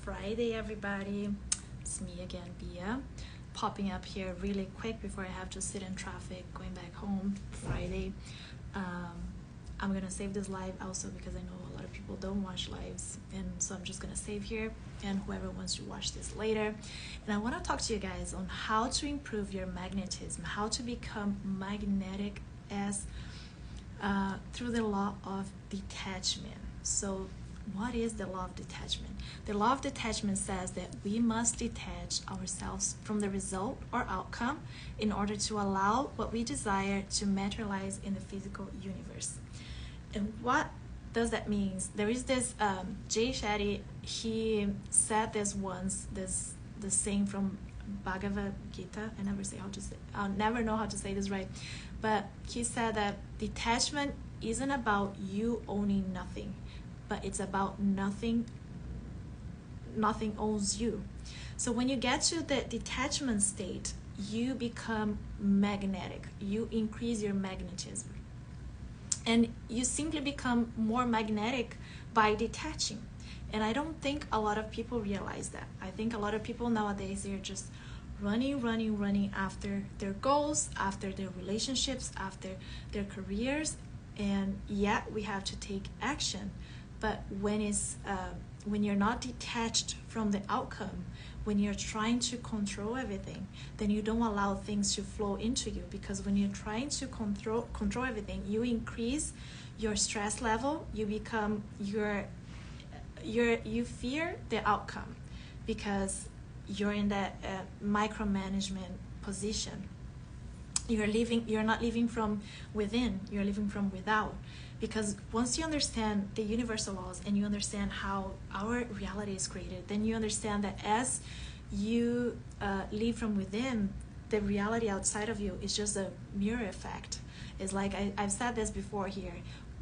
Friday, everybody. It's me again, Bia, popping up here really quick before I have to sit in traffic going back home Friday. I'm gonna save this live also because I know a lot of people don't watch lives, and so I'm just gonna save here, and whoever wants to watch this later. And I want to talk to you guys on how to improve your magnetism, how to become magnetic as through the law of detachment. So what is the law of detachment? The law of detachment says that we must detach ourselves from the result or outcome in order to allow what we desire to materialize in the physical universe. And what does that mean? There is this Jay Shetty, he said this once, the saying from Bhagavad Gita. I'll never know how to say this right, but he said that detachment isn't about you owning nothing, but it's about nothing owns you. So when you get to the detachment state, you become magnetic, you increase your magnetism, and you simply become more magnetic by detaching. And I don't think a lot of people realize that. I think a lot of people nowadays, they're just running after their goals, after their relationships, after their careers, and yet we have to take action. But when you're not detached from the outcome, when you're trying to control everything, then you don't allow things to flow into you, because when you're trying to control everything, you increase your stress level, you become you fear the outcome because you're in that micromanagement position. You're not living from within, you're living from without. Because once you understand the universal laws and you understand how our reality is created, then you understand that as you live from within, the reality outside of you is just a mirror effect. It's like I've said this before here.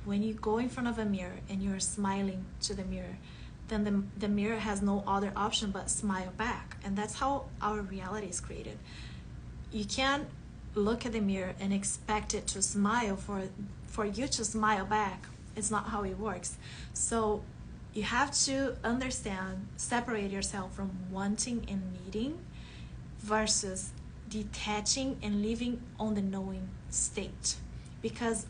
When you go in front of a mirror and you're smiling to the mirror, then the mirror has no other option but smile back. And that's how our reality is created. You can't look at the mirror and expect it to smile for you to smile back. It's not how it works. So you have to understand, separate yourself from wanting and needing versus detaching and living on the knowing state. Because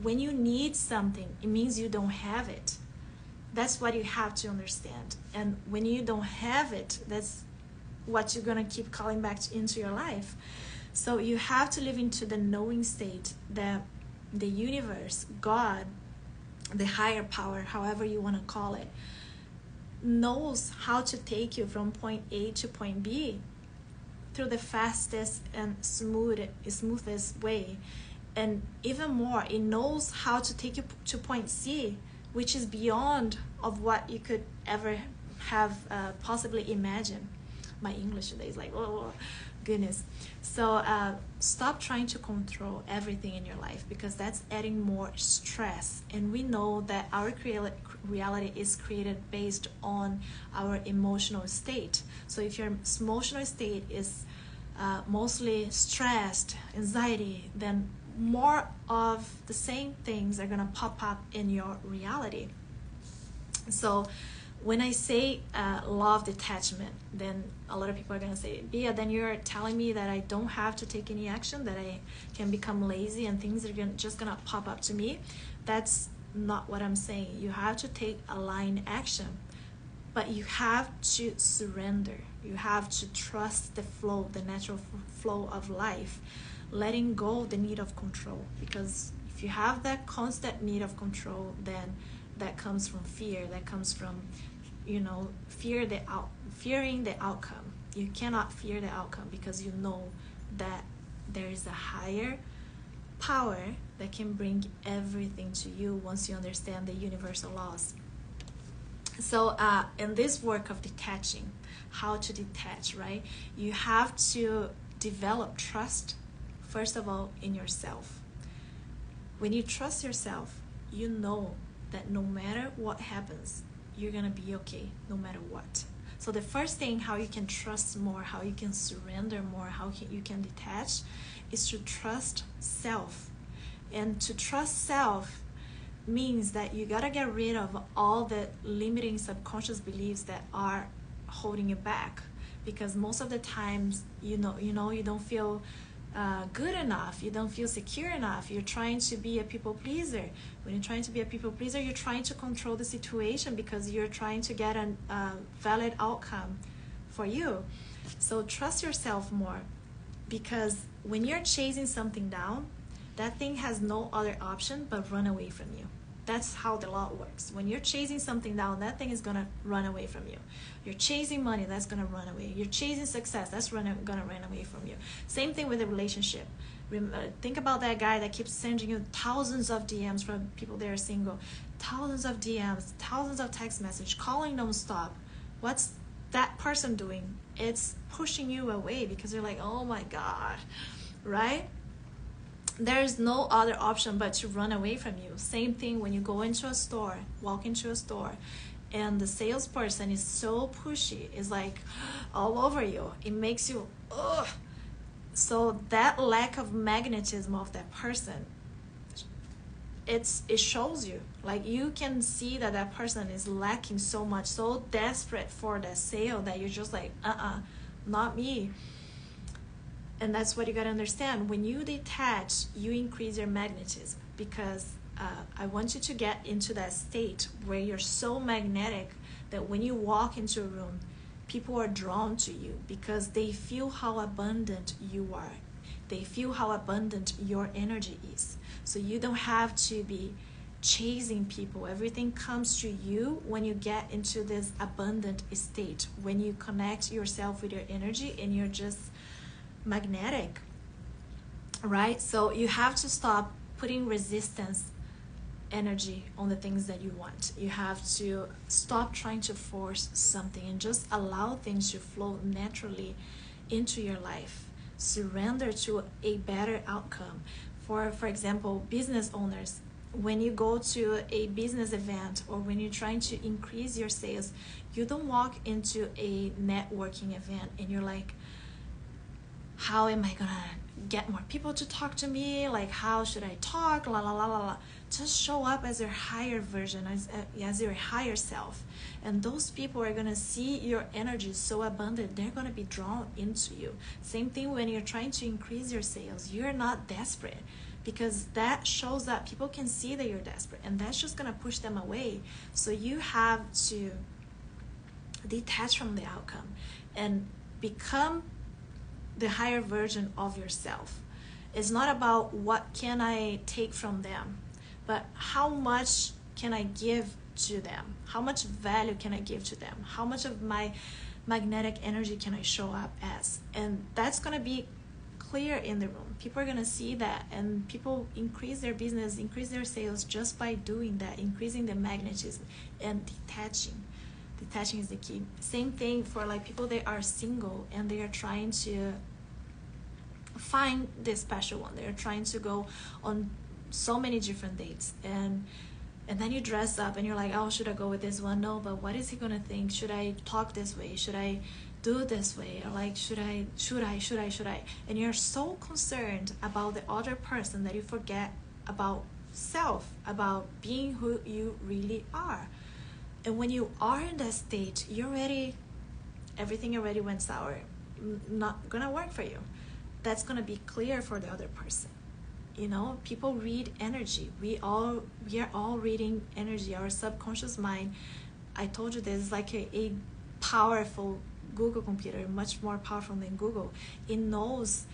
when you need something, it means you don't have it. That's what you have to understand. And when you don't have it, that's what you're going to keep calling back into your life. So you have to live into the knowing state that the universe, God, the higher power, however you want to call it, knows how to take you from point A to point B through the fastest and smoothest way. And even more, it knows how to take you to point C, which is beyond of what you could ever have possibly imagined. My English today is like, oh goodness. So stop trying to control everything in your life, because that's adding more stress. And we know that our reality is created based on our emotional state. So if your emotional state is mostly stressed, anxiety, then more of the same things are going to pop up in your reality. So when I say law of detachment, then a lot of people are going to say, Bia, then you're telling me that I don't have to take any action, that I can become lazy and things are just going to pop up to me. That's not what I'm saying. You have to take aligned action, but you have to surrender. You have to trust the flow, the natural flow of life, letting go of the need of control. Because if you have that constant need of control, then that comes from fear, that comes from fearing the outcome. You cannot fear the outcome because you know that there is a higher power that can bring everything to you once you understand the universal laws. So in this work of detaching, how to detach, right? You have to develop trust, first of all, in yourself. When you trust yourself, you know that no matter what happens, you're gonna be okay no matter what. So the first thing, how you can trust more, how you can surrender more, how you can detach, is to trust self. And to trust self means that you gotta get rid of all the limiting subconscious beliefs that are holding you back, because most of the times you don't feel good enough, you don't feel secure enough, you're trying to be a people pleaser. When you're trying to be a people pleaser, you're trying to control the situation because you're trying to get a valid outcome for you. So trust yourself more, because when you're chasing something down, that thing has no other option but run away from you. That's how the law works. When you're chasing something down, that thing is gonna run away from you. You're chasing money, that's gonna run away. You're chasing success, that's gonna run away from you. Same thing with a relationship. Think about that guy that keeps sending you thousands of DMs from people that are single, thousands of DMs, thousands of text messages, calling non-stop. What's that person doing? It's pushing you away because you're like, oh my God, right? There's no other option but to run away from you. Same thing when you go into a store, walk into a store, and the salesperson is so pushy, is like all over you. It makes you, ugh. So that lack of magnetism of that person, it shows you. Like you can see that that person is lacking so much, so desperate for that sale that you're just like, not me. And that's what you got to understand. When you detach, you increase your magnetism, because I want you to get into that state where you're so magnetic that when you walk into a room, people are drawn to you because they feel how abundant you are. They feel how abundant your energy is. So you don't have to be chasing people. Everything comes to you when you get into this abundant state, when you connect yourself with your energy and you're just magnetic, right? So you have to stop putting resistance energy on the things that you want. You have to stop trying to force something and just allow things to flow naturally into your life. Surrender to a better outcome. For example, business owners, when you go to a business event or when you're trying to increase your sales, you don't walk into a networking event and you're like, how am I gonna get more people to talk to me? Like, how should I talk? La la la la la. Just show up as your higher version, as your higher self, and those people are gonna see your energy so abundant. They're gonna be drawn into you. Same thing when you're trying to increase your sales. You're not desperate, because that shows that people can see that you're desperate, and that's just gonna push them away. So you have to detach from the outcome and become the higher version of yourself. It's not about what can I take from them, but how much can I give to them? How much value can I give to them? How much of my magnetic energy can I show up as? And that's gonna be clear in the room. People are gonna see that, and people increase their business, increase their sales just by doing that, increasing the magnetism and detaching. Detaching is the key. Same thing for like people that are single and they are trying to find this special one. They're trying to go on so many different dates, and then you dress up and you're like, oh, should I go with this one? No, but what is he gonna think? Should I talk this way? Should I do it this way? Or like, should I? And you're so concerned about the other person that you forget about self, about being who you really are. And when you are in that state, everything already went sour. Not gonna work for you. That's gonna be clear for the other person. You know, people read energy. We are all reading energy. Our subconscious mind, I told you this, is like a powerful Google computer, much more powerful than Google. It knows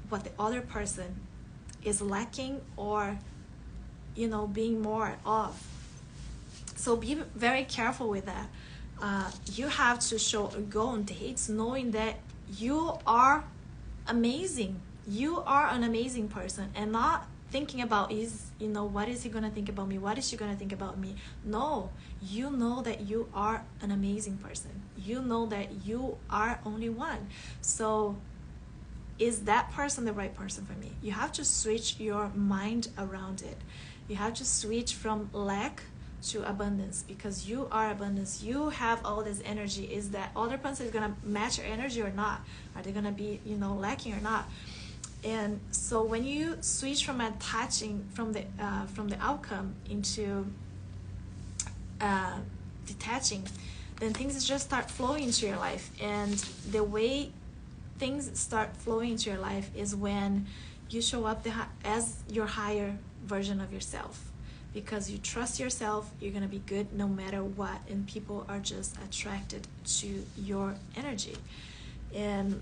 what the other person is lacking or, being more of. So be very careful with that. You have to go on dates knowing that you are amazing. You are an amazing person, and not thinking about what is he gonna think about me? What is she gonna think about me? No, you know that you are an amazing person. You know that you are only one. So is that person the right person for me? You have to switch your mind around it. You have to switch from lack to abundance, because you are abundance. You have all this energy. Is that other person is gonna match your energy or not? Are they gonna be lacking or not? And so when you switch from attaching from the outcome into detaching, then things just start flowing into your life. And the way things start flowing into your life is when you show up as your higher version of yourself, because you trust yourself. You're going to be good no matter what, and people are just attracted to your energy, and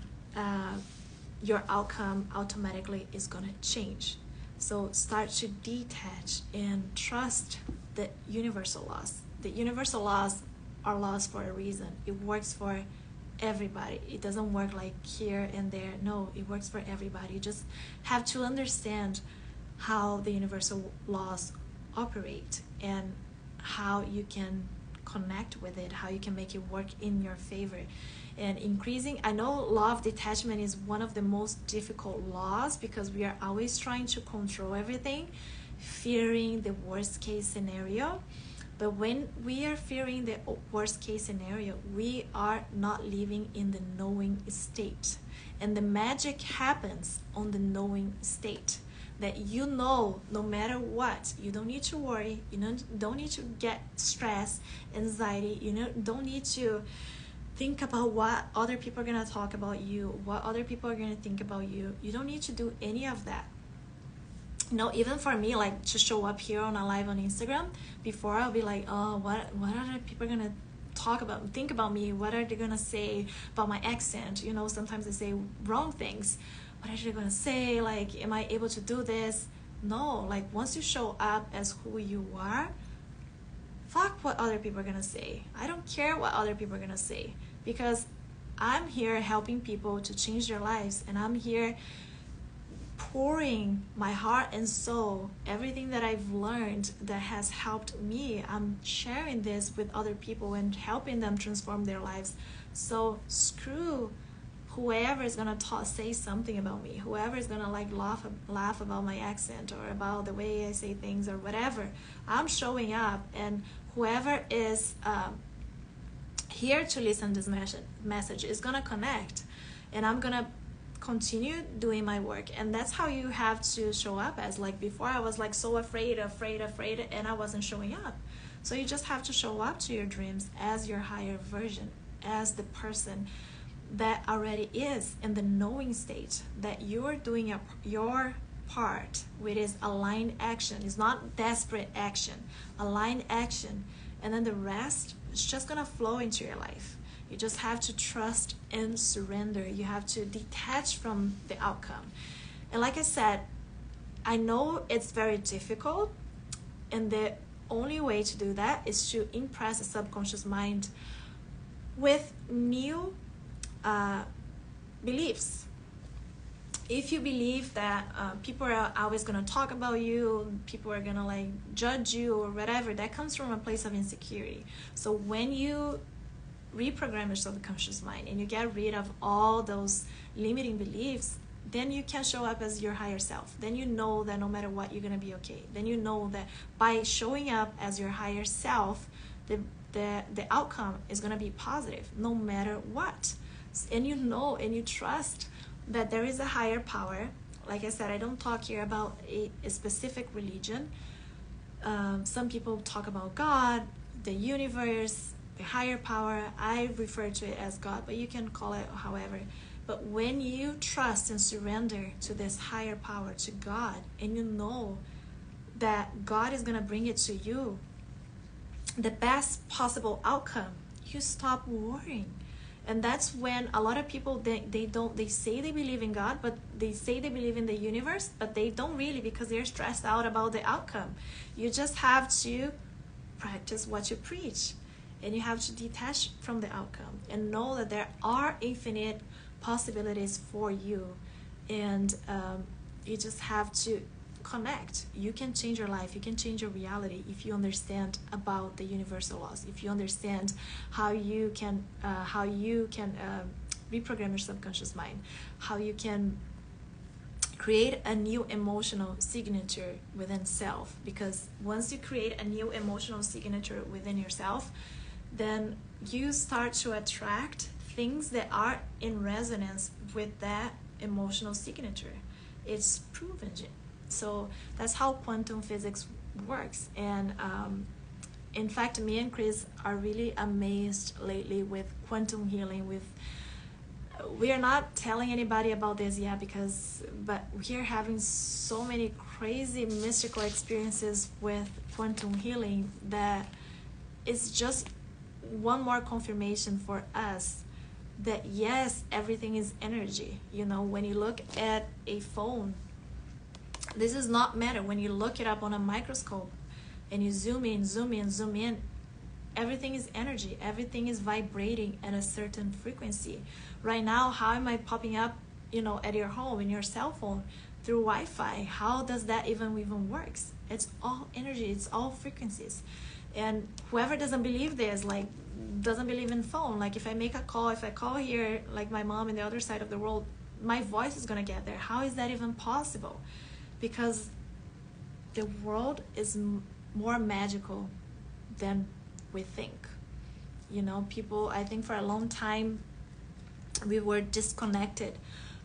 your outcome automatically is going to change. So start to detach and trust the universal laws. The universal laws are laws for a reason. It works for everybody. It doesn't work like here and there. No, it works for everybody. You just have to understand how the universal laws operate and how you can connect with it, how you can make it work in your favor. And increasing, I know law of detachment is one of the most difficult laws, because we are always trying to control everything, fearing the worst case scenario. But when we are fearing the worst case scenario, we are not living in the knowing state. And the magic happens on the knowing state. That you know, no matter what, you don't need to worry, you don't need to get stress, anxiety, don't need to think about what other people are going to talk about you, what other people are going to think about you. You don't need to do any of that. Even for me, like to show up here on a live on Instagram, before I'll be like, oh, what other people are going to think about me? What are they going to say about my accent? Sometimes they say wrong things. What are they going to say? Like, am I able to do this? No, like once you show up as who you are, fuck what other people are going to say. I don't care what other people are going to say, because I'm here helping people to change their lives, and I'm here pouring my heart and soul, everything that I've learned that has helped me. I'm sharing this with other people and helping them transform their lives. So screw whoever is gonna say something about me, whoever is gonna laugh about my accent or about the way I say things or whatever. I'm showing up, and whoever is here to listen to this message is gonna connect, and I'm gonna continue doing my work. And that's how you have to show up as. Like before, I was like so afraid, and I wasn't showing up. So you just have to show up to your dreams as your higher version, as the person that already is in the knowing state, that you're doing your part, which is aligned action. It's not desperate action, aligned action, and then the rest is just gonna flow into your life. You just have to trust and surrender. You have to detach from the outcome. And like I said, I know it's very difficult, and the only way to do that is to impress the subconscious mind with new beliefs. If you believe that people are always going to talk about you, people are going to like judge you or whatever, that comes from a place of insecurity. So when you reprogram your subconscious mind and you get rid of all those limiting beliefs, then you can show up as your higher self. Then you know that no matter what, you're going to be okay. Then you know that by showing up as your higher self, the outcome is going to be positive no matter what. And you know and you trust that there is a higher power. Like I said, I don't talk here about a specific religion. Some people talk about God, the universe, the higher power. I refer to it as God, but you can call it however. But when you trust and surrender to this higher power, to God, and you know that God is going to bring it to you, the best possible outcome, you stop worrying. And that's when a lot of people, they say they believe in God, but they say they believe in the universe, but they don't really, because they're stressed out about the outcome. You just have to practice what you preach, and you have to detach from the outcome and know that there are infinite possibilities for you. And you just have to connect. You can change your life, you can change your reality if you understand about the universal laws, if you understand how you can reprogram your subconscious mind, how you can create a new emotional signature within self. Because once you create a new emotional signature within yourself, then you start to attract things that are in resonance with that emotional signature. It's proven. So that's how quantum physics works. And In fact, me and Chris are really amazed lately with quantum healing. We are not telling anybody about this yet but we are having so many crazy mystical experiences with quantum healing that it's just one more confirmation for us that yes, everything is energy. You know, when you look at a phone, this is not matter. When you look it up on a microscope and you zoom in, everything is energy. Everything is vibrating at a certain frequency. Right now, how am I popping up, at your home, in your cell phone, through Wi-Fi? How does that even works? It's all energy. It's all frequencies. And whoever doesn't believe this, like, doesn't believe in phone, like if I call here, like my mom in the other side of the world, my voice is gonna get there. How is that even possible? Because the world is more magical than we think. People, I think for a long time we were disconnected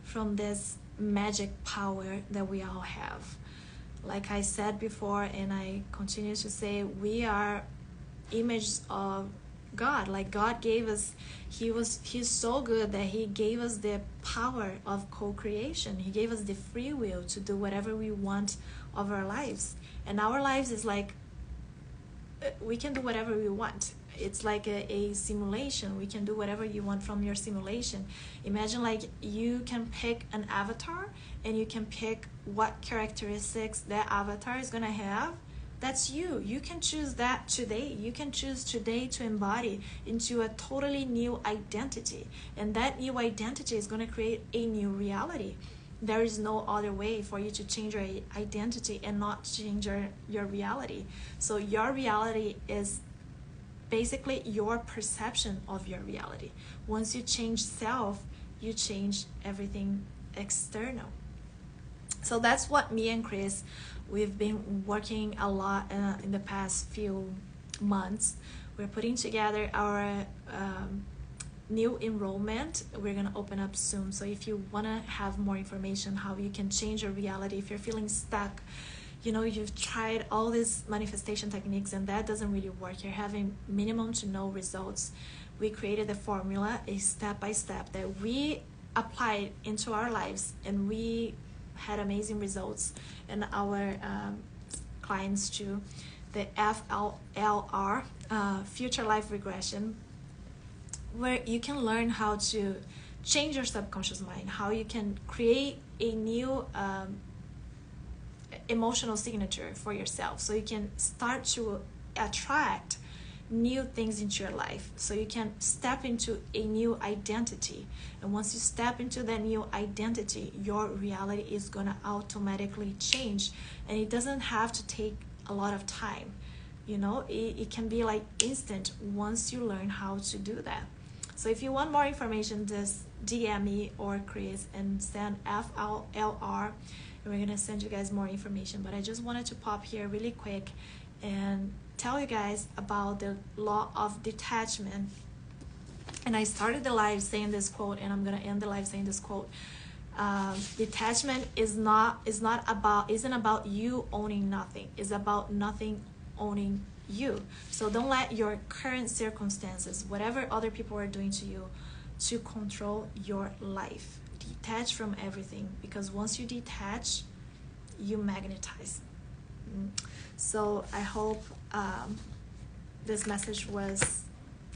from this magic power that we all have. Like I said before, and I continue to say, we are images of God. Like God gave us, he's so good that he gave us the power of co-creation. He gave us the free will to do whatever we want of our lives. And our lives is like, we can do whatever we want. It's like a simulation. We can do whatever you want from your simulation. Imagine like you can pick an avatar and you can pick what characteristics that avatar is gonna have. That's you. You can choose that today. You can choose today to embody into a totally new identity. And that new identity is gonna create a new reality. There is no other way for you to change your identity and not change your reality. So your reality is basically your perception of your reality. Once you change self, you change everything external. So that's what me and Chris, we've been working a lot in the past few months. We're putting together our new enrollment. We're gonna open up soon. So if you wanna have more information how you can change your reality, if you're feeling stuck, you've tried all these manifestation techniques and that doesn't really work, you're having minimum to no results, we created a formula, a step-by-step that we applied into our lives, and we had amazing results, and our clients too. The FLR, future life regression, where you can learn how to change your subconscious mind, how you can create a new emotional signature for yourself, so you can start to attract new things into your life, so you can step into a new identity. And once you step into that new identity, your reality is gonna automatically change, and it doesn't have to take a lot of time. It can be like instant once you learn how to do that. So if you want more information, just DM me or Chris and send FLR, and we're gonna send you guys more information. But I just wanted to pop here really quick and tell you guys about the law of detachment. And I started the live saying this quote, and I'm gonna end the live saying this quote. Detachment isn't about you owning nothing. It's about nothing owning you. So don't let your current circumstances, whatever other people are doing to you, to control your life. Detach from everything, because once you detach, you magnetize. So I hope this message was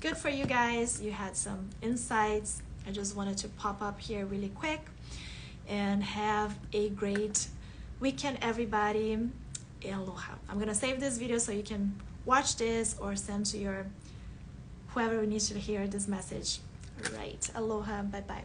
good for you guys. You had some insights. I just wanted to pop up here really quick. And have a great weekend, everybody. Aloha. I'm gonna save this video so you can watch this or send to your whoever needs to hear this message. Right. Aloha. Bye bye.